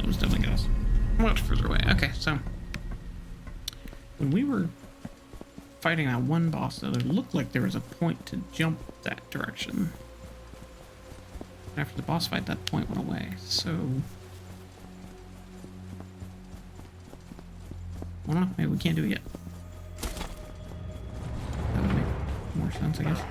was definitely get us much further away. Okay, so when we were fighting that one boss, though, it looked like there was a point to jump that direction. After the boss fight, that point went away. So I don't know. Maybe we can't do it yet. That would make more sense, I guess.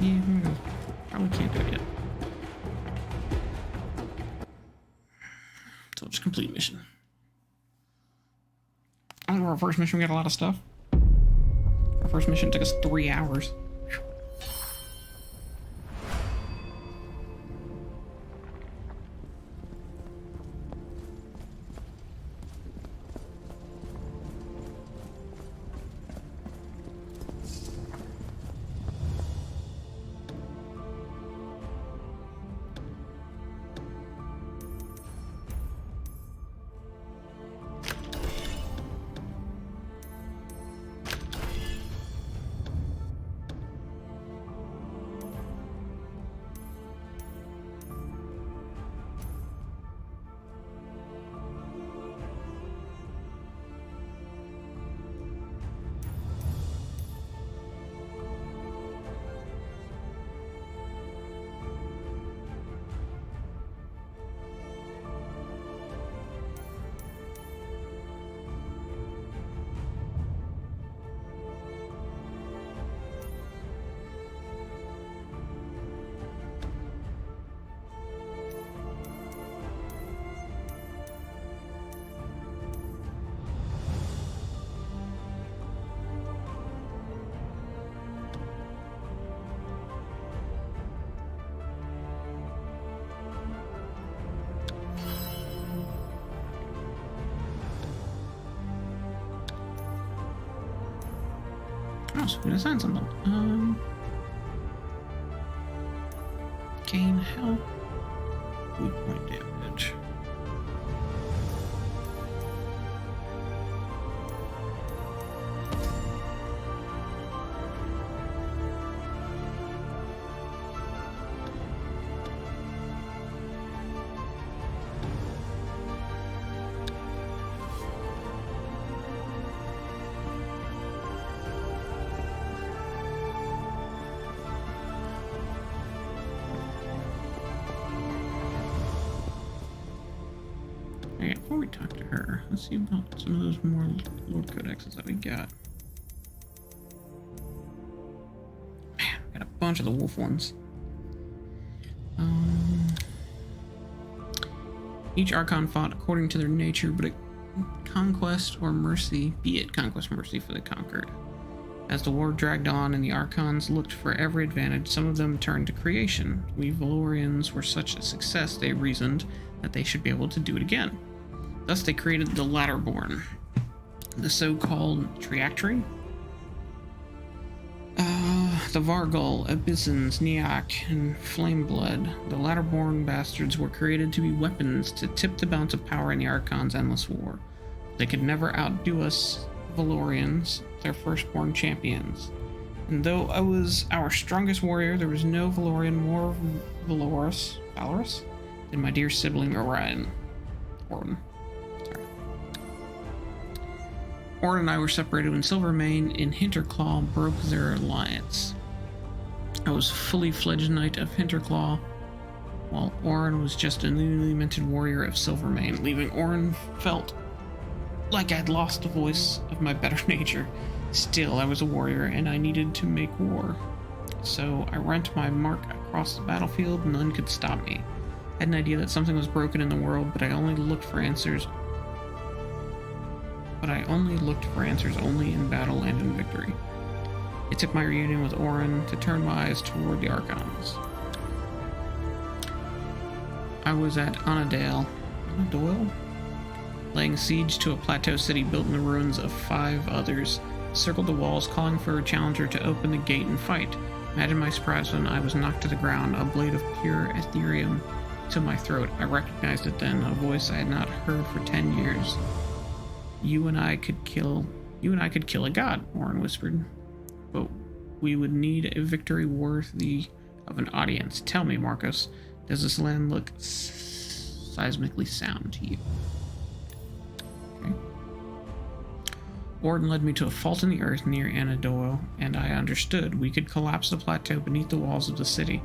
Yeah, probably can't do it yet. So just complete mission. I think our first mission we got a lot of stuff. Our first mission took us 3 hours. Oh, so we assigned something. Gain health. Weak point damage. Okay, before we talk to her, let's see about some of those more Lord Codexes that we got. Man, got a bunch of the wolf ones. Each Archon fought according to their nature, but it conquest or mercy, be it conquest or mercy for the conquered. As the war dragged on and the Archons looked for every advantage, some of them turned to creation. We Valorians were such a success, they reasoned that they should be able to do it again. Thus they created the Latterborn, the so-called Triactri, the Vargal, Abyssins, Neak, and Flameblood. The Latterborn bastards were created to be weapons to tip the balance of power in the Archon's endless war. They could never outdo us Valorians, their firstborn champions. And though I was our strongest warrior, there was no Valorian more valorous than my dear sibling Orion. Orin and I were separated when Silvermane in Hinterclaw broke their alliance. I was fully fledged knight of Hinterclaw, while Orin was just a newly minted warrior of Silvermane. Leaving Orin felt like I'd lost the voice of my better nature. Still, I was a warrior, and I needed to make war. So I rent my mark across the battlefield, and none could stop me. I had an idea that something was broken in the world, but I only looked for answers only in battle and in victory. It took my reunion with Orin to turn my eyes toward the Archons. I was at Anadoil, laying siege to a plateau city built in the ruins of 5 others, circled the walls, calling for a challenger to open the gate and fight. Imagine my surprise when I was knocked to the ground, a blade of pure Ethereum to my throat. I recognized it then, a voice I had not heard for 10 years. You and I could kill a god, Orin whispered. But we would need a victory worthy of an audience. Tell me, Marcos, does this land look seismically sound to you? Okay. Orin led me to a fault in the earth near Anadolo, and I understood. We could collapse the plateau beneath the walls of the city.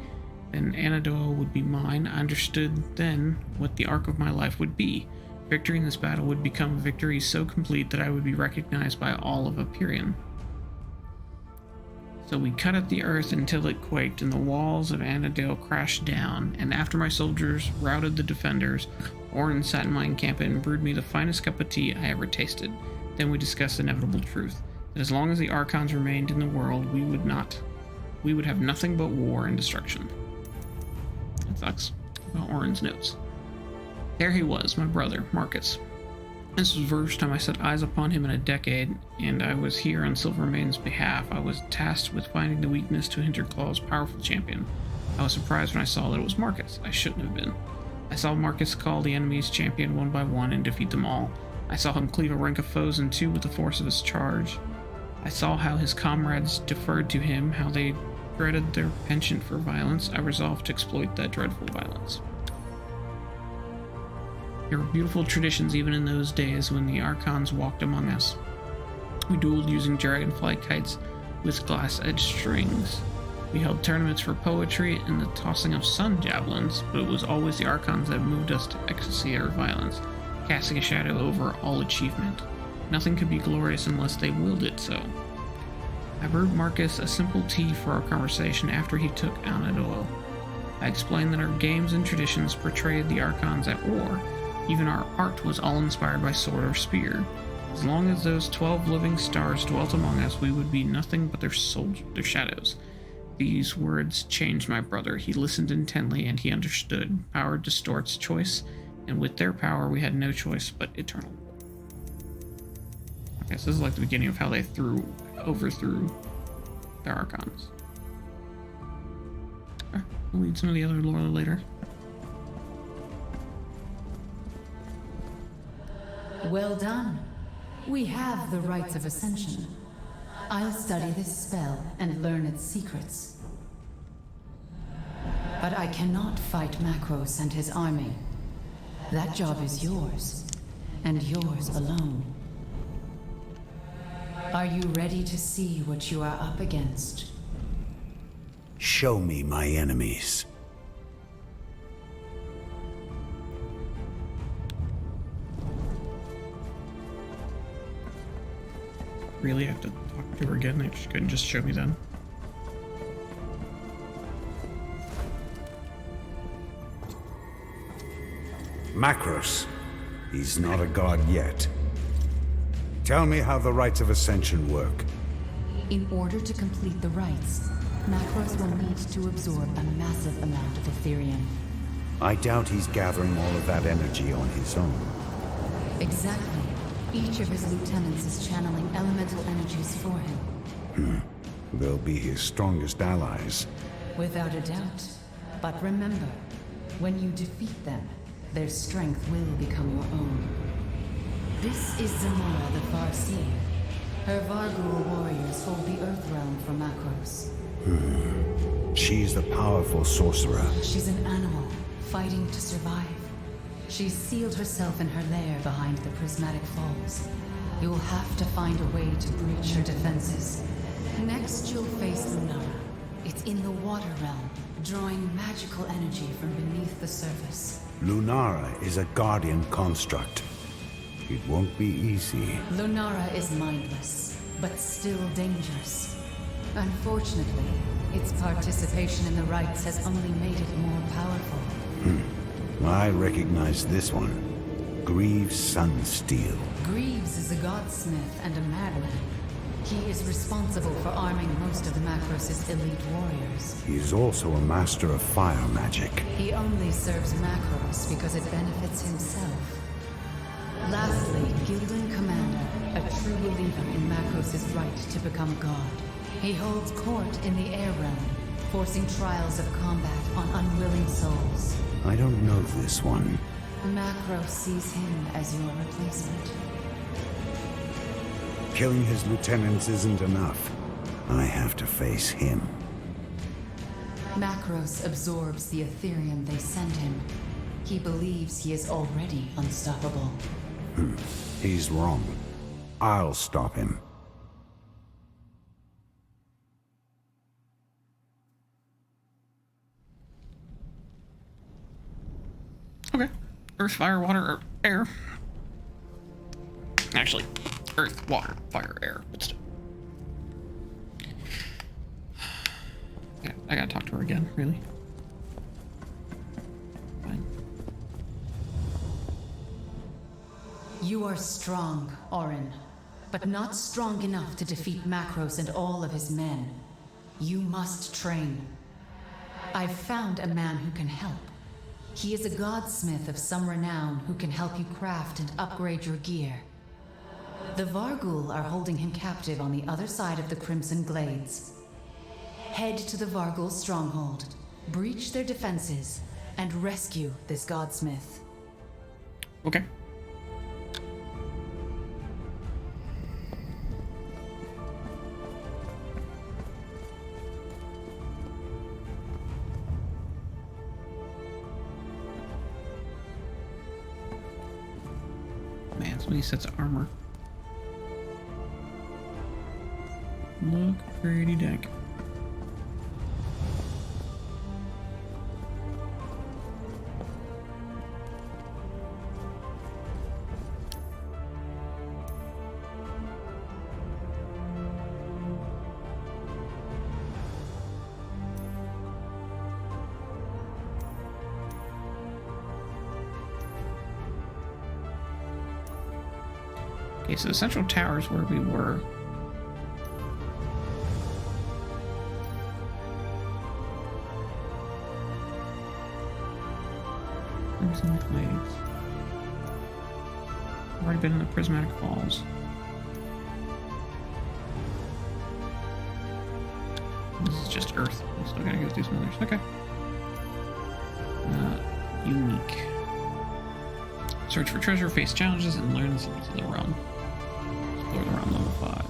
Then Anadolo would be mine. I understood then what the arc of my life would be. Victory in this battle would become a victory so complete that I would be recognized by all of Empyrean. So we cut at the earth until it quaked, and the walls of Anadale crashed down, and after my soldiers routed the defenders, Orin sat in my encampment and brewed me the finest cup of tea I ever tasted. Then we discussed the inevitable truth, that as long as the Archons remained in the world, we would have nothing but war and destruction. That sucks. About Orin's notes. There he was, my brother, Marcus. This was the first time I set eyes upon him in a decade, and I was here on Silvermane's behalf. I was tasked with finding the weakness to Hinterclaw's powerful champion. I was surprised when I saw that it was Marcus. I shouldn't have been. I saw Marcus call the enemy's champion one by one and defeat them all. I saw him cleave a rank of foes in two with the force of his charge. I saw how his comrades deferred to him, how they dreaded their penchant for violence. I resolved to exploit that dreadful violence. There were beautiful traditions even in those days when the Archons walked among us. We dueled using dragonfly kites with glass-edged strings. We held tournaments for poetry and the tossing of sun javelins, but it was always the Archons that moved us to ecstasy or violence, casting a shadow over all achievement. Nothing could be glorious unless they willed it so. I brewed Marcus a simple tea for our conversation after he took Anadolo. I explained that our games and traditions portrayed the Archons at war. Even our art was all inspired by sword or spear. As long as those 12 living stars dwelt among us, we would be nothing but their shadows. These words changed my brother. He listened intently, and he understood. Power distorts choice, and with their power, we had no choice but eternal. Okay, so this is like the beginning of how they overthrew the Archons. Okay, we'll read some of the other lore later. Well done. We have the rites of ascension. I'll study this spell and learn its secrets. But I cannot fight Macros and his army. That job is yours, and yours alone. Are you ready to see what you are up against? Show me my enemies. Really have to talk to her again? They couldn't just show me then. Macros. He's not a god yet. Tell me how the rites of ascension work. In order to complete the rites, Macros will need to absorb a massive amount of Ethereum. I doubt he's gathering all of that energy on his own. Exactly. Each of his lieutenants is channeling elemental energies for him. They'll be his strongest allies. Without a doubt. But remember, when you defeat them, their strength will become your own. This is Zamora the Farseer. Her Vargul warriors hold the Earth Realm for Macros. She's the powerful sorcerer. She's an animal, fighting to survive. She's sealed herself in her lair behind the prismatic falls. You'll have to find a way to breach her defenses. Next, you'll face Lunara. It's in the water realm, drawing magical energy from beneath the surface. Lunara is a guardian construct. It won't be easy. Lunara is mindless, but still dangerous. Unfortunately, its participation in the rites has only made it more powerful. I recognize this one. Greaves Sunsteel. Greaves is a godsmith and a madman. He is responsible for arming most of Macros' elite warriors. He is also a master of fire magic. He only serves Macros because it benefits himself. Lastly, Gildan Commander, a true believer in Macros' right to become god. He holds court in the air realm, forcing trials of combat on unwilling souls. I don't know this one. Macros sees him as your replacement. Killing his lieutenants isn't enough. I have to face him. Macros absorbs the Ethereum they send him. He believes he is already unstoppable. He's wrong. I'll stop him. Okay. Earth, fire, water, or air. Actually, earth, water, fire, air, but still. Yeah, I gotta talk to her again, really. Fine. You are strong, Orin, but not strong enough to defeat Macros and all of his men. You must train. I've found a man who can help. He is a godsmith of some renown who can help you craft and upgrade your gear. The Varghul are holding him captive on the other side of the Crimson Glades. Head to the Varghul stronghold, breach their defenses, and rescue this godsmith. Okay. Man, so many sets of armor. Look pretty dank. Okay, so the central tower is where we were. Crimson Glades. I've already been in the Prismatic Falls. This is just Earth. I'm still gotta go through some others. Okay. Unique. Search for treasure, face challenges, and learn the secrets of the realm. Explore the realm level 5.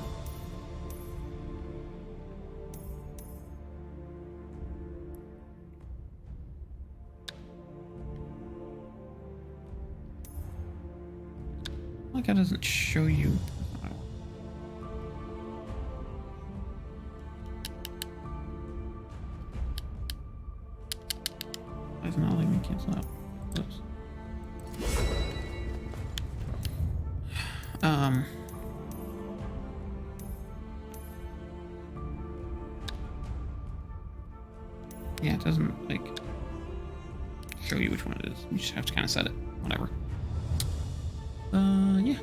Like that doesn't show you. Why is it not letting me cancel out? Oops. Yeah, it doesn't like show you which one it is. You just have to kind of set it. Whatever. Yeah.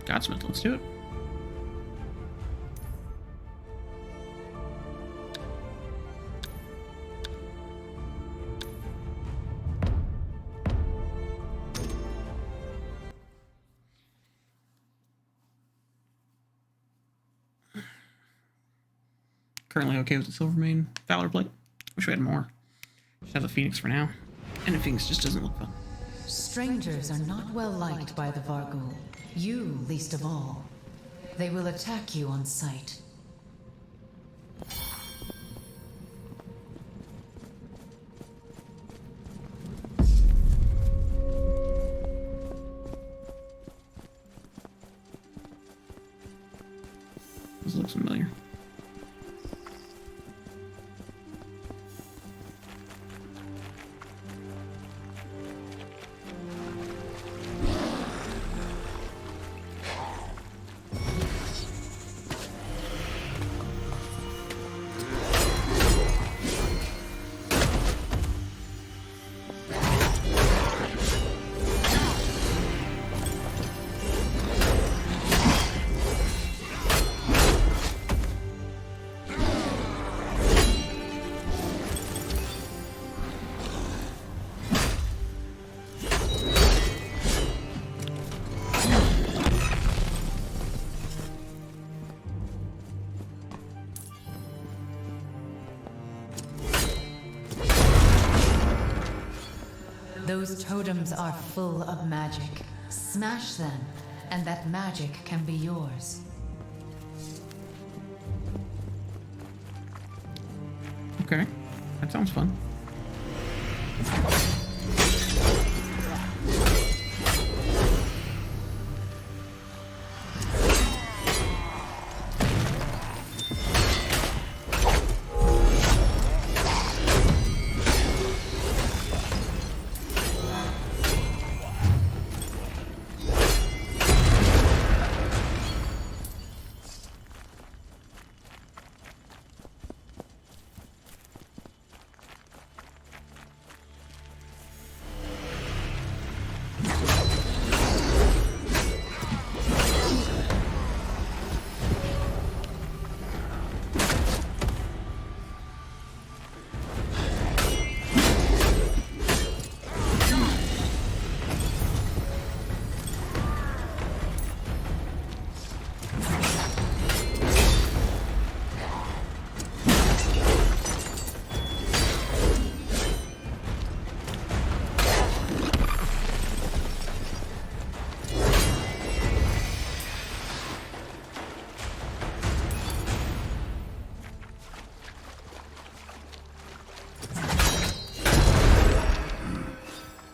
Godsmith, let's do it. Currently okay with the Silvermane Valor Plate. Wish we had more. Just have the Phoenix for now. And the Phoenix just doesn't look fun. Strangers are not well liked by the Varghul. You, least of all. They will attack you on sight. This looks familiar. Those totems are full of magic. Smash them, and that magic can be yours. Okay, that sounds fun.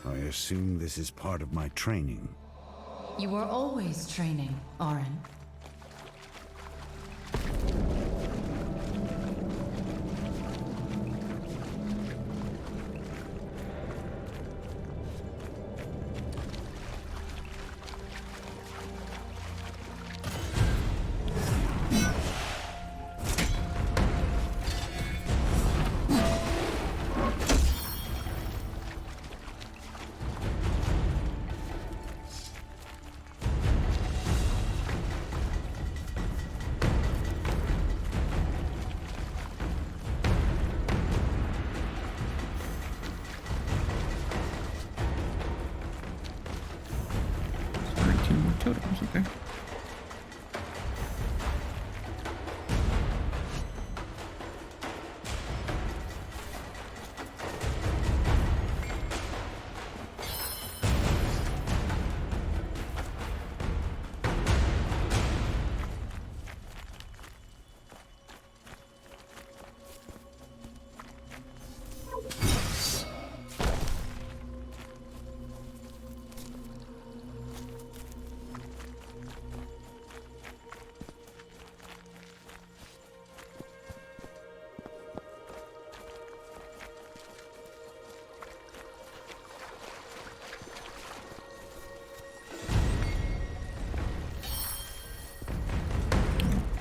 I assume this is part of my training. You are always training, Orin. Totems, okay.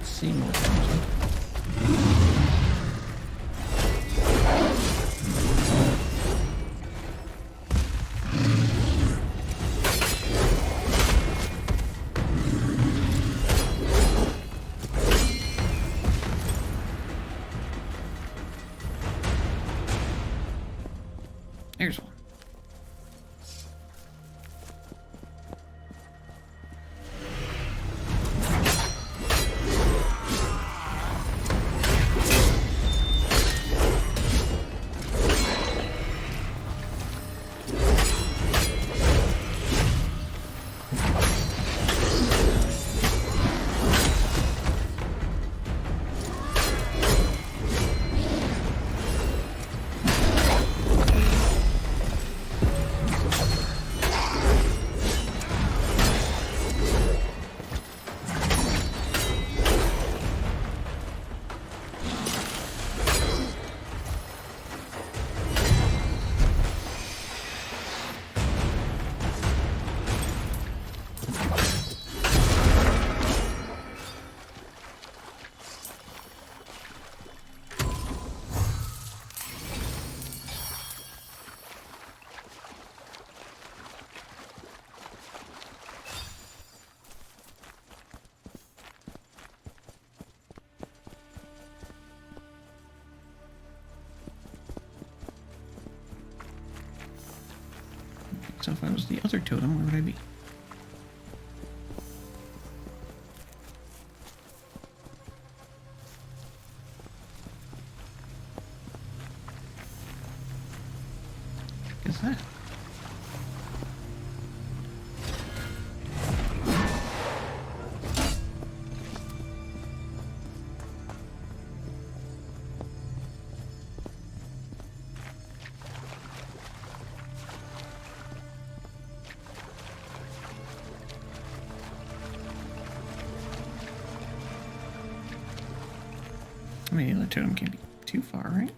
See more things. Here's one. So if I was the other totem, where would I be? What is that? I mean, the totem can't be too far, right?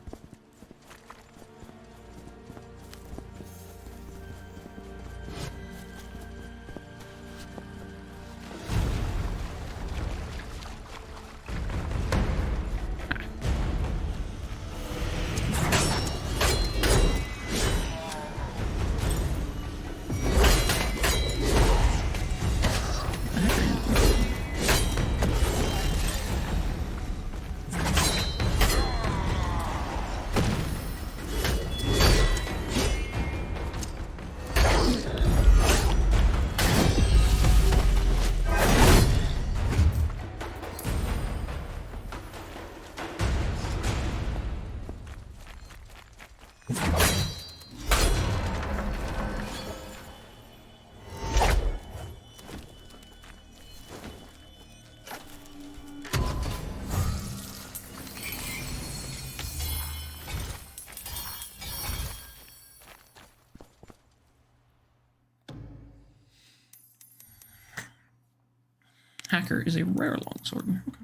Hacker is a rare longsword. Okay.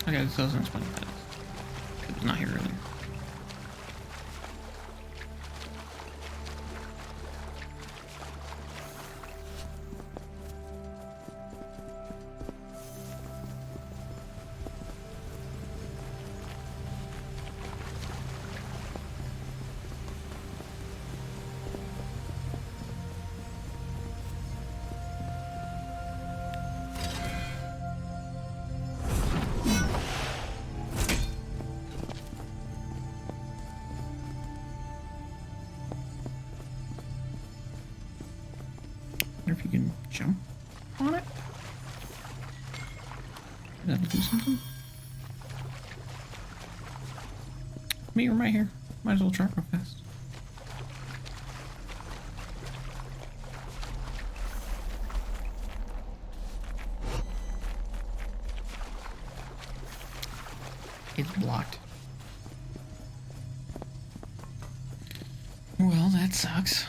Okay, this doesn't explain what that is. It was not here earlier. If you can jump on it, that'll do something. Me right here. Might as well try real fast. It's blocked. Well, that sucks.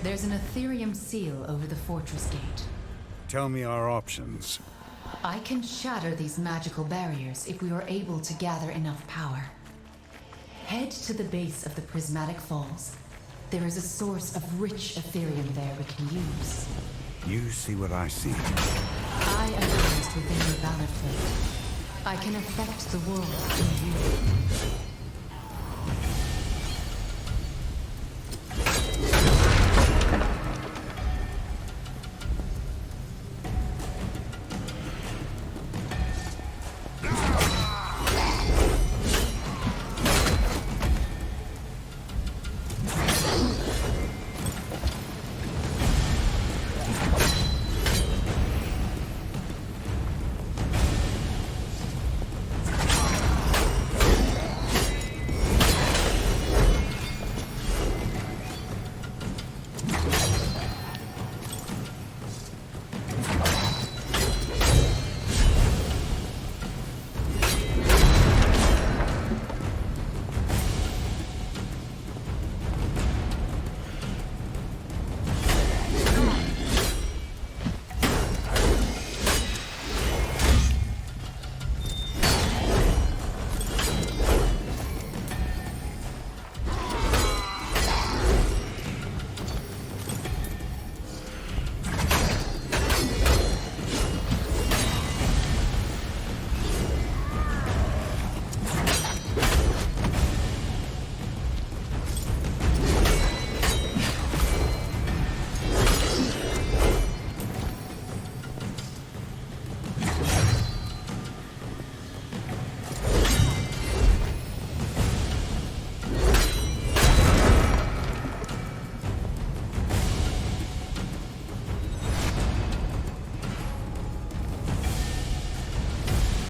There's an Ethereum seal over the fortress gate. Tell me our options. I can shatter these magical barriers if we are able to gather enough power. Head to the base of the Prismatic Falls. There is a source of rich Ethereum there we can use. You see what I see. I am placed within your valid plate. I can affect the world through you.